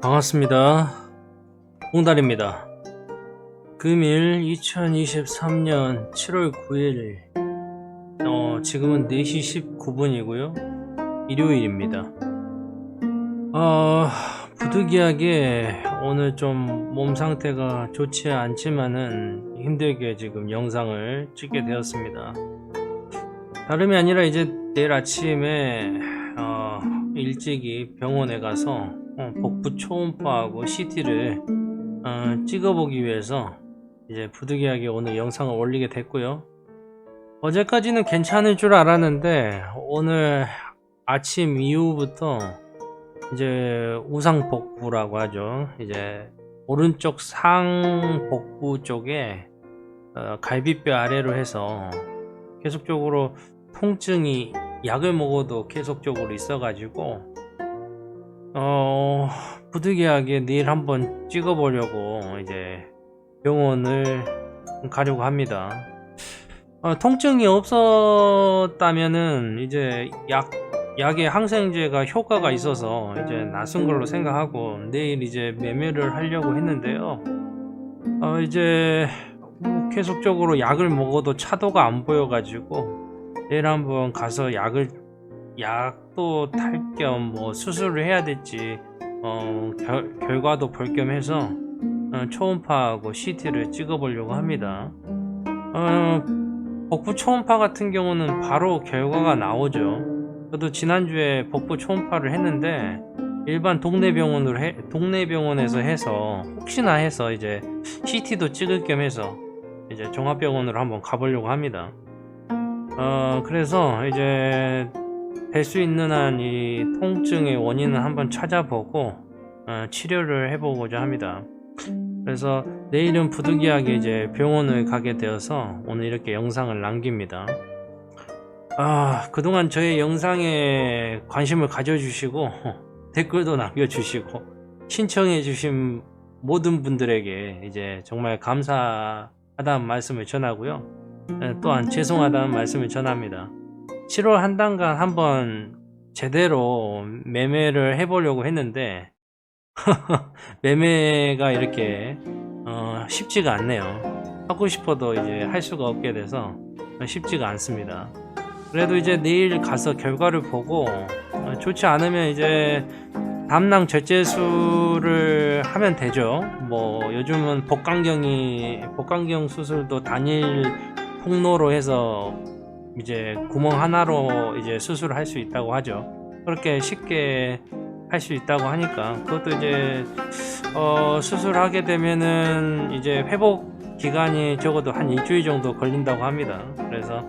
반갑습니다. 홍달입니다. 금일 2023년 7월 9일 지금은 4시 19분이고요 일요일입니다. 부득이하게 오늘 좀 몸 상태가 좋지 않지만은 힘들게 지금 영상을 찍게 되었습니다. 다름이 아니라 이제 내일 아침에 일찍이 병원에 가서 복부 초음파하고 CT를 찍어보기 위해서 이제 부득이하게 오늘 영상을 올리게 됐고요. 어제까지는 괜찮을 줄 알았는데 오늘 아침 이후부터 이제 우상복부라고 하죠. 이제 오른쪽 상복부 쪽에 갈비뼈 아래로 해서 계속적으로 통증이 약을 먹어도 계속적으로 있어가지고 부득이하게 내일 한번 찍어보려고 이제 병원을 가려고 합니다. 통증이 없었다면은 이제 약의 항생제가 효과가 있어서 이제 낯선 걸로 생각하고 내일 이제 매매를 하려고 했는데요. 이제 계속적으로 약을 먹어도 차도가 안 보여가지고 내일 한번 가서 약도 탈 겸 뭐 수술을 해야 될지 결과도 볼 겸 해서 초음파하고 CT를 찍어보려고 합니다. 복부 초음파 같은 경우는 바로 결과가 나오죠. 저도 지난주에 복부 초음파를 했는데 일반 동네 병원에서 해서 혹시나 해서 이제 CT도 찍을 겸 해서 이제 종합병원으로 한번 가보려고 합니다. 그래서 이제 될 수 있는 한 이 통증의 원인을 한번 찾아보고 치료를 해보고자 합니다. 그래서 내일은 부득이하게 이제 병원을 가게 되어서 오늘 이렇게 영상을 남깁니다. 그동안 저의 영상에 관심을 가져주시고 댓글도 남겨주시고 신청해주신 모든 분들에게 이제 정말 감사하다는 말씀을 전하고요. 또한 죄송하다는 말씀을 전합니다. 7월 한 달간 한번 제대로 매매를 해보려고 했는데 매매가 이렇게 쉽지가 않네요. 하고 싶어도 이제 할 수가 없게 돼서 쉽지가 않습니다. 그래도 이제 내일 가서 결과를 보고 좋지 않으면 이제 담낭 절제술을 하면 되죠. 뭐 요즘은 복강경 수술도 단일 통로로 해서 이제 구멍 하나로 이제 수술을 할 수 있다고 하죠. 그렇게 쉽게 할 수 있다고 하니까 그것도 이제 수술하게 되면은 이제 회복 기간이 적어도 한 일주일 정도 걸린다고 합니다. 그래서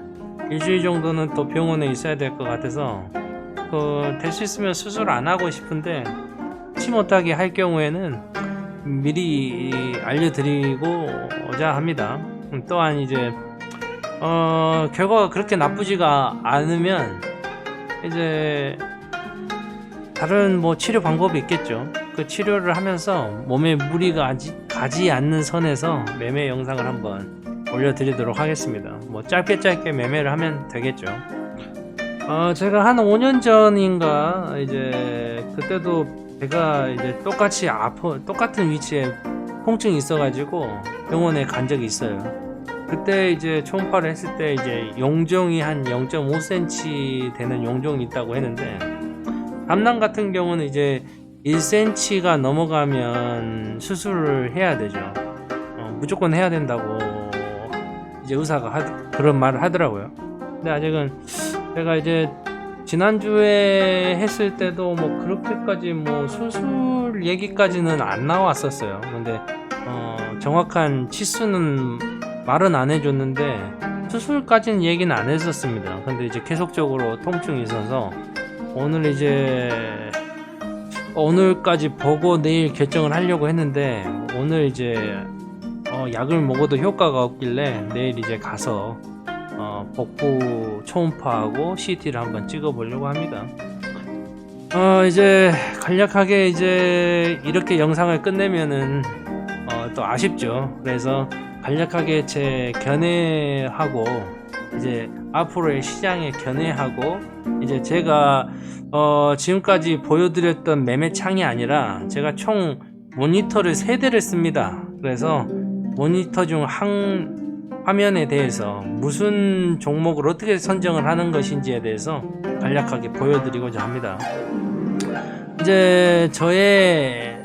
일주일 정도는 또 병원에 있어야 될 것 같아서 될 수 있으면 수술 안 하고 싶은데 치 못하게 할 경우에는 미리 알려드리고자 합니다. 또한 이제 결과가 그렇게 나쁘지가 않으면 이제 다른 뭐 치료 방법이 있겠죠. 그 치료를 하면서 몸에 무리가 가지 않는 선에서 매매 영상을 한번 올려드리도록 하겠습니다. 뭐 짧게 매매를 하면 되겠죠. 제가 한 5년 전인가 이제 그때도 제가 이제 똑같은 위치에 통증이 있어가지고 병원에 간 적이 있어요. 그때 이제 초음파를 했을 때 이제 용종이 한 0.5cm 되는 용종이 있다고 했는데 담낭 같은 경우는 이제 1cm가 넘어가면 수술을 해야 되죠. 무조건 해야 된다고 이제 의사가 그런 말을 하더라고요. 근데 아직은 제가 이제 지난주에 했을 때도 뭐 그렇게까지 뭐 수술 얘기까지는 안 나왔었어요. 근데 정확한 치수는 말은 안 해줬는데 수술까지는 얘기는 안 했었습니다. 근데 이제 계속적으로 통증이 있어서 오늘까지 보고 내일 결정을 하려고 했는데 오늘 이제 약을 먹어도 효과가 없길래 내일 이제 가서 복부 초음파하고 CT를 한번 찍어보려고 합니다. 이제 간략하게 이제 이렇게 영상을 끝내면은 또 아쉽죠. 그래서 간략하게 제 견해하고 이제 앞으로의 시장에 견해하고 이제 제가 지금까지 보여드렸던 매매창이 아니라 제가 총 모니터를 3대를 씁니다. 그래서 모니터 중 한 화면에 대해서 무슨 종목을 어떻게 선정을 하는 것인지에 대해서 간략하게 보여드리고자 합니다. 이제 저의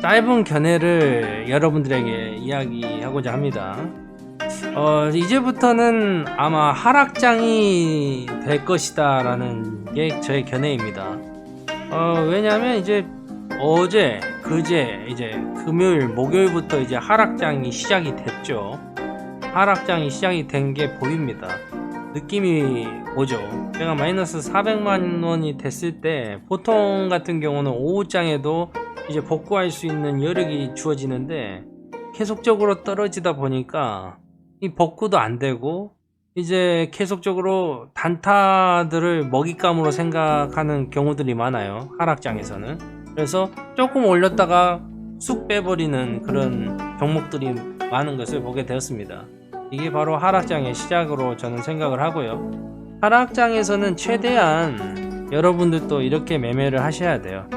짧은 견해를 여러분들에게 이야기하고자 합니다. 이제부터는 아마 하락장이 될 것이다 라는 게 저의 견해입니다. 왜냐하면 이제 어제 그제 이제 금요일 목요일부터 이제 하락장이 시작이 됐죠. 하락장이 시작이 된 게 보입니다. 느낌이 오죠. 제가 마이너스 400만원이 됐을 때 보통 같은 경우는 오후장에도 이제 복구할 수 있는 여력이 주어지는데 계속적으로 떨어지다 보니까 이 복구도 안 되고 이제 계속적으로 단타들을 먹잇감으로 생각하는 경우들이 많아요. 하락장에서는. 그래서 조금 올렸다가 쑥 빼버리는 그런 종목들이 많은 것을 보게 되었습니다. 이게 바로 하락장의 시작으로 저는 생각을 하고요. 하락장에서는 최대한 여러분들도 이렇게 매매를 하셔야 돼요.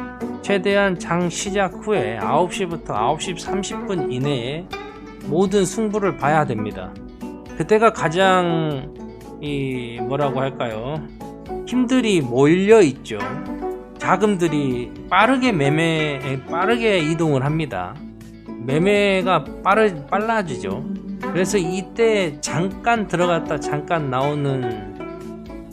최대한 장 시작 후에 9시부터 9시 30분 이내에 모든 승부를 봐야 됩니다. 그때가 가장 뭐라고 할까요? 힘들이 몰려 있죠. 자금들이 빠르게 빠르게 이동을 합니다. 매매가 빨라지죠. 그래서 이때 잠깐 들어갔다 잠깐 나오는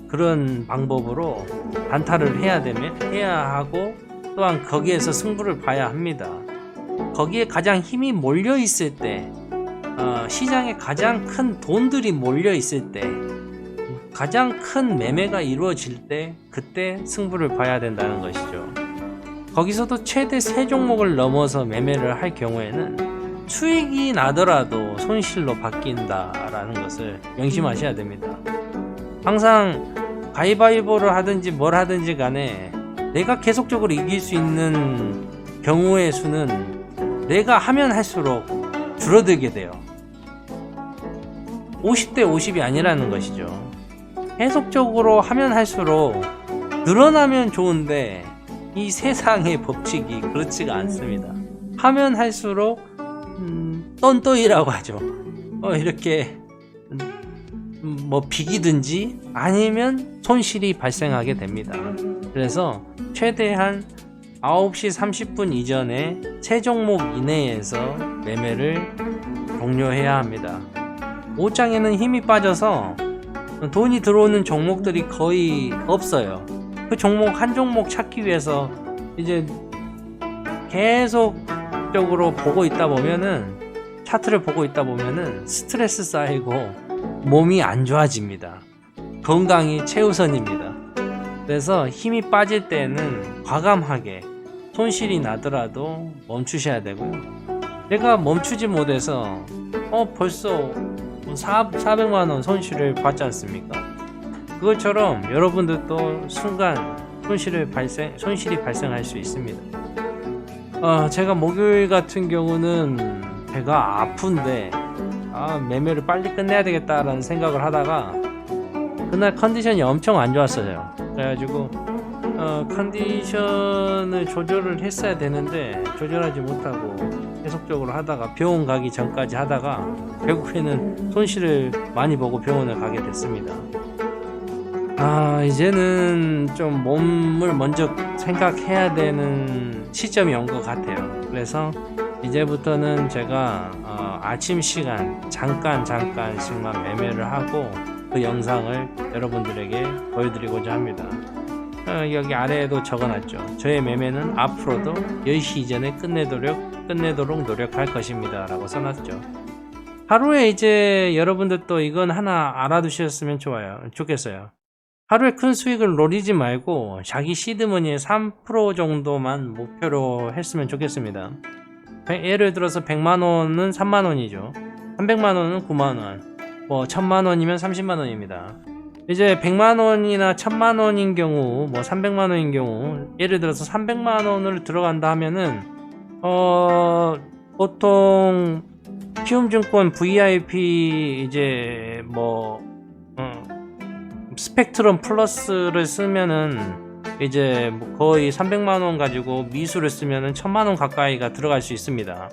그런 방법으로 단타를 해야 하고 또한 거기에서 승부를 봐야 합니다. 거기에 가장 힘이 몰려 있을 때, 시장에 가장 큰 돈들이 몰려 있을 때, 가장 큰 매매가 이루어질 때, 그때 승부를 봐야 된다는 것이죠. 거기서도 최대 3종목을 넘어서 매매를 할 경우에는 수익이 나더라도 손실로 바뀐다라는 것을 명심하셔야 됩니다. 항상 가위바위보를 하든지 뭘 하든지 간에 내가 계속적으로 이길 수 있는 경우의 수는 내가 하면 할수록 줄어들게 돼요. 50대 50이 아니라는 것이죠. 계속적으로 하면 할수록 늘어나면 좋은데 이 세상의 법칙이 그렇지가 않습니다. 하면 할수록 똔똔이라고 하죠. 이렇게 뭐 비기든지 아니면 손실이 발생하게 됩니다. 그래서 최대한 9시 30분 이전에 3종목 이내에서 매매를 종료해야 합니다. 오장에는 힘이 빠져서 돈이 들어오는 종목들이 거의 없어요. 그 종목 한 종목 찾기 위해서 이제 계속적으로 보고 있다 보면은 차트를 보고 있다 보면은 스트레스 쌓이고 몸이 안 좋아집니다. 건강이 최우선입니다. 그래서 힘이 빠질 때는 과감하게 손실이 나더라도 멈추셔야 되고요. 내가 멈추지 못해서 벌써 400만원 손실을 받지 않습니까? 그것처럼 여러분들도 순간 손실이 발생할 수 있습니다. 제가 목요일 같은 경우는 배가 아픈데 매매를 빨리 끝내야 되겠다라는 생각을 하다가 그날 컨디션이 엄청 안 좋았어요. 그래가지고 컨디션을 조절을 했어야 되는데 조절하지 못하고 계속적으로 하다가 병원 가기 전까지 하다가 결국에는 손실을 많이 보고 병원을 가게 됐습니다. 이제는 좀 몸을 먼저 생각해야 되는 시점이 온 것 같아요. 그래서 이제부터는 제가 아침 시간 잠깐씩만 매매를 하고 그 영상을 여러분들에게 보여드리고자 합니다. 여기 아래에도 적어놨죠. 저의 매매는 앞으로도 10시 이전에 끝내도록 노력할 것입니다 라고 써놨죠. 하루에 이제 여러분들도 이건 하나 알아두셨으면 좋겠어요. 하루에 큰 수익을 노리지 말고 자기 시드머니의 3% 정도만 목표로 했으면 좋겠습니다. 예를 들어서 100만원은 3만원이죠. 300만원은 9만원, 1000만원이면 30만원입니다. 이제 100만원이나 1000만원인 경우, 300만원인 경우, 예를 들어서 300만원을 들어간다 하면은, 보통, 키움증권 VIP 스펙트럼 플러스를 쓰면은 이제 뭐 거의 300만원 가지고 미수를 쓰면은 1000만원 가까이가 들어갈 수 있습니다.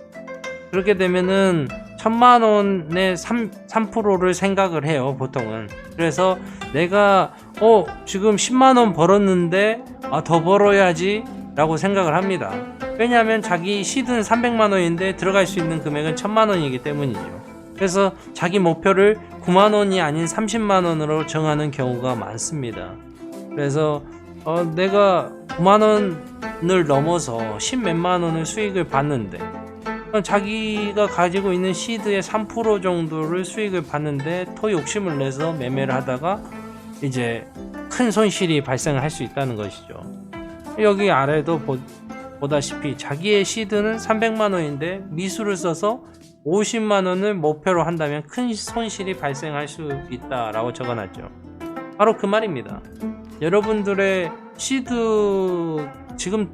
그렇게 되면은 1000만원의 3%를 생각을 해요, 보통은. 그래서 내가 지금 10만원 벌었는데 더 벌어야지 라고 생각을 합니다. 왜냐하면 자기 시드는 300만원인데 들어갈 수 있는 금액은 1000만원이기 때문이죠. 그래서 자기 목표를 9만원이 아닌 30만원으로 정하는 경우가 많습니다. 그래서 내가 9만원을 넘어서 10몇만원을 수익을 받는데 자기가 가지고 있는 시드의 3% 정도를 수익을 받는데 더 욕심을 내서 매매를 하다가 이제 큰 손실이 발생을 할 수 있다는 것이죠. 여기 아래도 보다시피 자기의 시드는 300만원인데 미수를 써서 50만원을 목표로 한다면 큰 손실이 발생할 수 있다라고 적어놨죠. 바로 그 말입니다. 여러분들의 시드 지금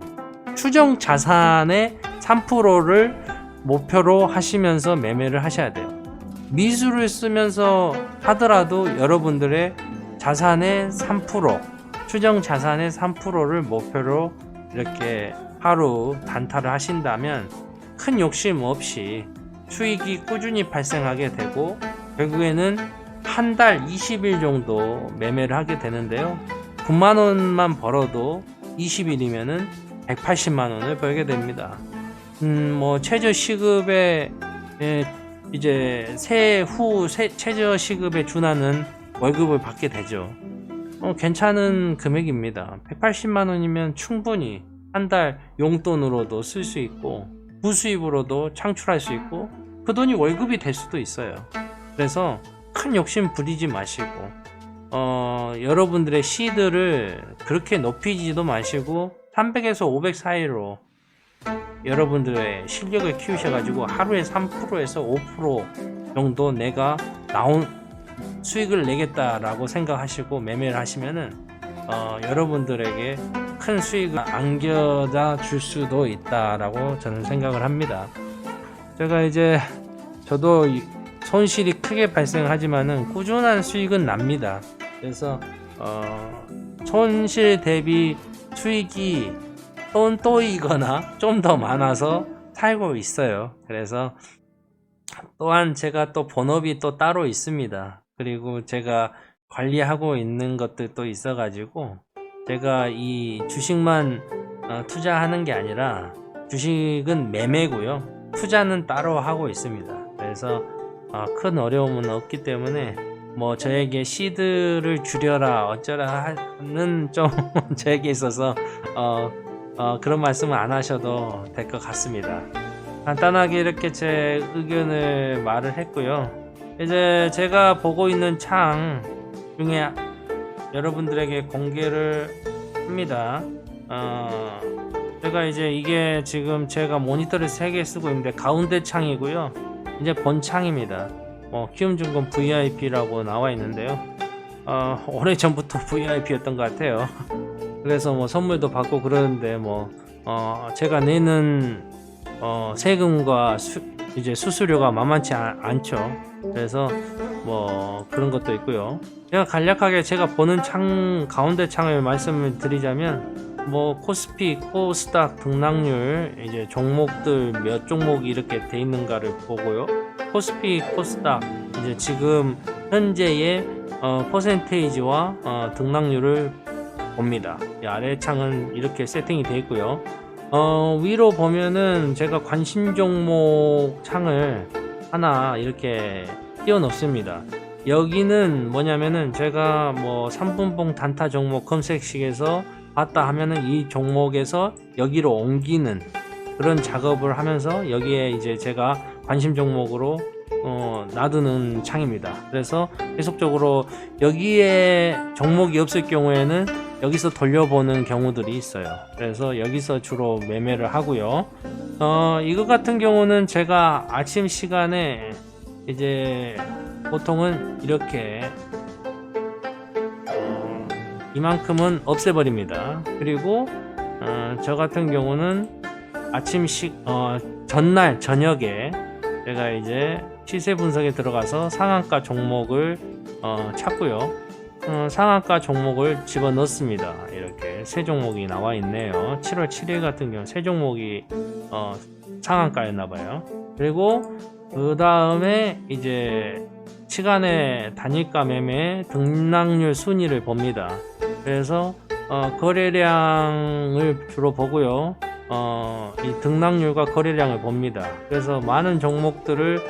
추정 자산의 3%를 목표로 하시면서 매매를 하셔야 돼요. 미수를 쓰면서 하더라도 여러분들의 자산의 3%, 추정 자산의 3%를 목표로 이렇게 하루 단타를 하신다면 큰 욕심 없이 수익이 꾸준히 발생하게 되고 결국에는 한 달 20일 정도 매매를 하게 되는데요. 9만원만 벌어도 20일이면은 180만원을 벌게 됩니다. 뭐 최저 시급에 이제 세후 최저 시급에 준하는 월급을 받게 되죠. 괜찮은 금액입니다. 180만원이면 충분히 한 달 용돈으로도 쓸 수 있고 부수입으로도 창출할 수 있고 그 돈이 월급이 될 수도 있어요. 그래서 큰 욕심 부리지 마시고 여러분들의 시드를 그렇게 높이지도 마시고 300에서 500 사이로 여러분들의 실력을 키우셔가지고 하루에 3%에서 5% 정도 내가 나온 수익을 내겠다라고 생각하시고 매매를 하시면은 여러분들에게 큰 수익을 안겨다 줄 수도 있다라고 저는 생각을 합니다. 제가 이제 저도 손실이 크게 발생하지만은 꾸준한 수익은 납니다. 그래서 손실 대비 수익이 똔똔이거나 좀 더 많아서 살고 있어요. 그래서 또한 제가 또 본업이 또 따로 있습니다. 그리고 제가 관리하고 있는 것들도 있어 가지고 제가 이 주식만 투자하는 게 아니라 주식은 매매고요, 투자는 따로 하고 있습니다. 그래서 큰 어려움은 없기 때문에 뭐 저에게 시드를 줄여라 어쩌라 하는 좀 저에게 있어서 그런 말씀은 안 하셔도 될 것 같습니다. 간단하게 이렇게 제 의견을 말을 했고요. 이제 제가 보고 있는 창 중에 여러분들에게 공개를 합니다. 제가 이제 이게 지금 제가 모니터를 3개 쓰고 있는데 가운데 창이고요, 이제 본 창입니다. 키움증권 VIP라고 나와 있는데요. 오래전부터 VIP였던 것 같아요. 그래서 뭐 선물도 받고 그러는데 제가 내는 세금과 이제 수수료가 만만치 않죠. 그래서 뭐 그런 것도 있고요. 제가 간략하게 제가 보는 창 가운데 창을 말씀을 드리자면 코스피, 코스닥 등락률 이제 종목들 몇 종목이 이렇게 돼 있는가를 보고요. 코스피, 코스닥 이제 지금 현재의 퍼센테이지와 등락률을 봅니다. 이 아래 창은 이렇게 세팅이 되어 있고요. 위로 보면은 제가 관심 종목 창을 하나 이렇게 띄워 놓습니다. 여기는 뭐냐면은 제가 3분봉 단타 종목 검색식에서 봤다 하면은 이 종목에서 여기로 옮기는 그런 작업을 하면서 여기에 이제 제가 관심 종목으로 놔두는 창입니다. 그래서 계속적으로 여기에 종목이 없을 경우에는 여기서 돌려보는 경우들이 있어요. 그래서 여기서 주로 매매를 하고요. 이거 같은 경우는 제가 아침 시간에 이제 보통은 이렇게 이만큼은 없애버립니다. 그리고 저 같은 경우는 전날 저녁에 제가 이제 시세 분석에 들어가서 상한가 종목을 찾고요. 상한가 종목을 집어넣습니다. 이렇게 세 종목이 나와 있네요. 7월 7일 같은 경우 세 종목이 상한가였나봐요. 그리고 그 다음에 이제 시간의 단일가 매매 등락률 순위를 봅니다. 그래서 거래량을 주로 보고요. 이 등락률과 거래량을 봅니다. 그래서 많은 종목들을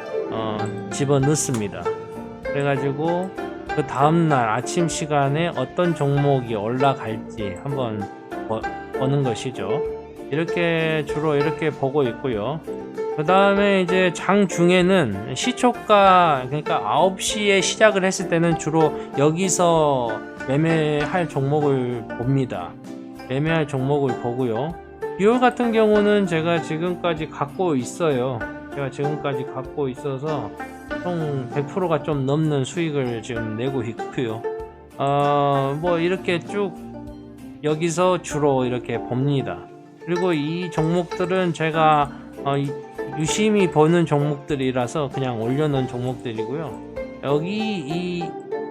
집어넣습니다. 그래가지고 그 다음날 아침 시간에 어떤 종목이 올라갈지 한번 보는 것이죠. 이렇게 주로 이렇게 보고 있고요. 그 다음에 이제 장 중에는 시초가, 그러니까 9시에 시작을 했을 때는 주로 여기서 매매할 종목을 봅니다. 매매할 종목을 보고요. 비율 같은 경우는 제가 지금까지 갖고 있어요. 총 100%가 좀 넘는 수익을 지금 내고 있고요. 뭐 이렇게 쭉 여기서 주로 이렇게 봅니다. 그리고 이 종목들은 제가 유심히 보는 종목들이라서 그냥 올려놓은 종목들이고요. 여기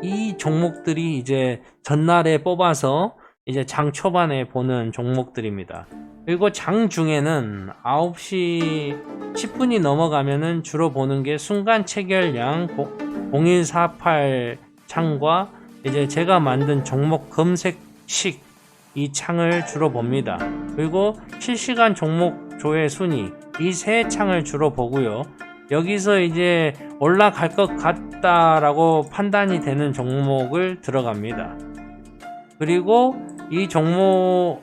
이 종목들이 이제 전날에 뽑아서 이제 장 초반에 보는 종목들입니다. 그리고 장 중에는 9시 10분이 넘어가면은 주로 보는 게 순간 체결량 0148 창과 이제 제가 만든 종목 검색식 이 창을 주로 봅니다. 그리고 실시간 종목 조회 순위 이 세 창을 주로 보고요. 여기서 이제 올라갈 것 같다라고 판단이 되는 종목을 들어갑니다. 그리고 이 종목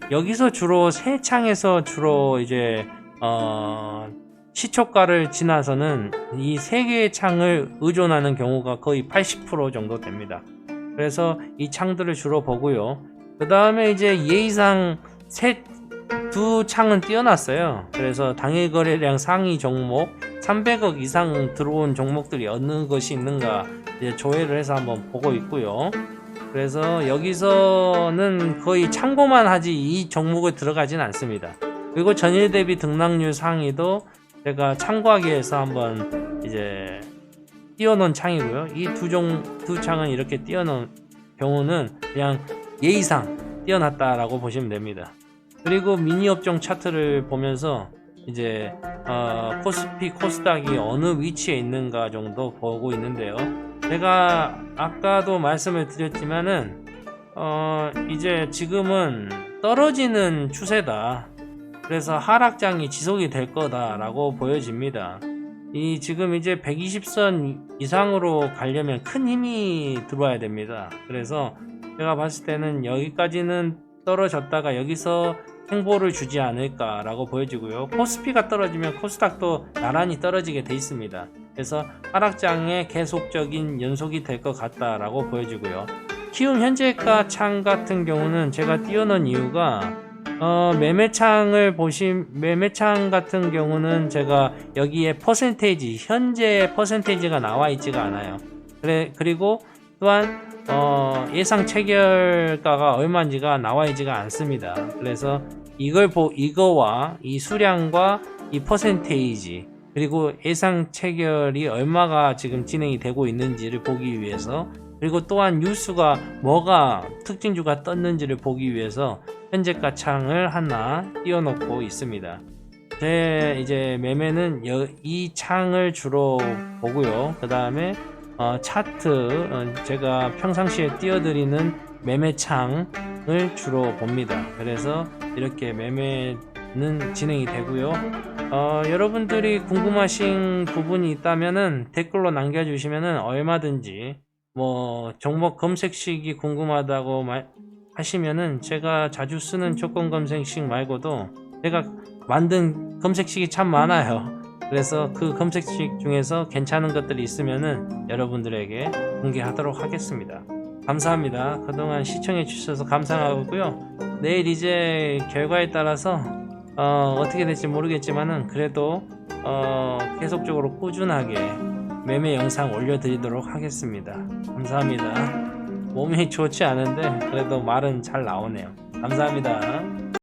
여기서 주로 세 창에서 주로 이제 시초가를 지나서는 이 세 개의 창을 의존하는 경우가 거의 80% 정도 됩니다. 그래서 이 창들을 주로 보고요. 그 다음에 이제 예의상 두 창은 띄어놨어요. 그래서 당일 거래량 상위 종목 300억 이상 들어온 종목들이 어느 것이 있는가 이제 조회를 해서 한번 보고 있고요. 그래서 여기서는 거의 참고만 하지 이 종목에 들어가진 않습니다. 그리고 전일 대비 등락률 상위도 제가 참고하기 위해서 한번 이제 띄워놓은 창이고요. 이 두 창은 이렇게 띄워놓은 경우는 그냥 예의상 띄워놨다라고 보시면 됩니다. 그리고 미니 업종 차트를 보면서 이제 코스피, 코스닥이 어느 위치에 있는가 정도 보고 있는데요. 제가 아까도 말씀을 드렸지만은 이제 지금은 떨어지는 추세다. 그래서 하락장이 지속이 될 거다라고 보여집니다. 지금 이제 120선 이상으로 가려면 큰 힘이 들어와야 됩니다. 그래서 제가 봤을 때는 여기까지는 떨어졌다가 여기서 행보를 주지 않을까라고 보여지고요. 코스피가 떨어지면 코스닥도 나란히 떨어지게 돼 있습니다. 그래서 하락장의 계속적인 연속이 될 것 같다라고 보여지고요. 키움 현재가 창 같은 경우는 제가 띄워놓은 이유가 매매창 같은 경우는 제가 여기에 퍼센테이지 현재 퍼센테이지가 나와 있지가 않아요. 그리고 또한 예상 체결가가 얼마인지가 나와 있지가 않습니다. 그래서 이거와 이 수량과 이 퍼센테이지 그리고 예상 체결이 얼마가 지금 진행이 되고 있는지를 보기 위해서, 그리고 또한 뉴스가 뭐가 특징주가 떴는지를 보기 위해서 현재가 창을 하나 띄워놓고 있습니다. 제 이제 매매는 이 창을 주로 보고요. 그 다음에 차트 제가 평상시에 띄워드리는 매매창을 주로 봅니다. 그래서 이렇게 매매는 진행이 되고요. 여러분들이 궁금하신 부분이 있다면은 댓글로 남겨주시면은 얼마든지 뭐 종목 검색식이 궁금하다고 하시면은 제가 자주 쓰는 조건 검색식 말고도 제가 만든 검색식이 참 많아요. 그래서 그 검색식 중에서 괜찮은 것들이 있으면은 여러분들에게 공개하도록 하겠습니다. 감사합니다. 그동안 시청해 주셔서 감사하고요. 내일 이제 결과에 따라서 어떻게 될지 모르겠지만은 그래도 계속적으로 꾸준하게 매매 영상 올려드리도록 하겠습니다. 감사합니다. 몸이 좋지 않은데 그래도 말은 잘 나오네요. 감사합니다.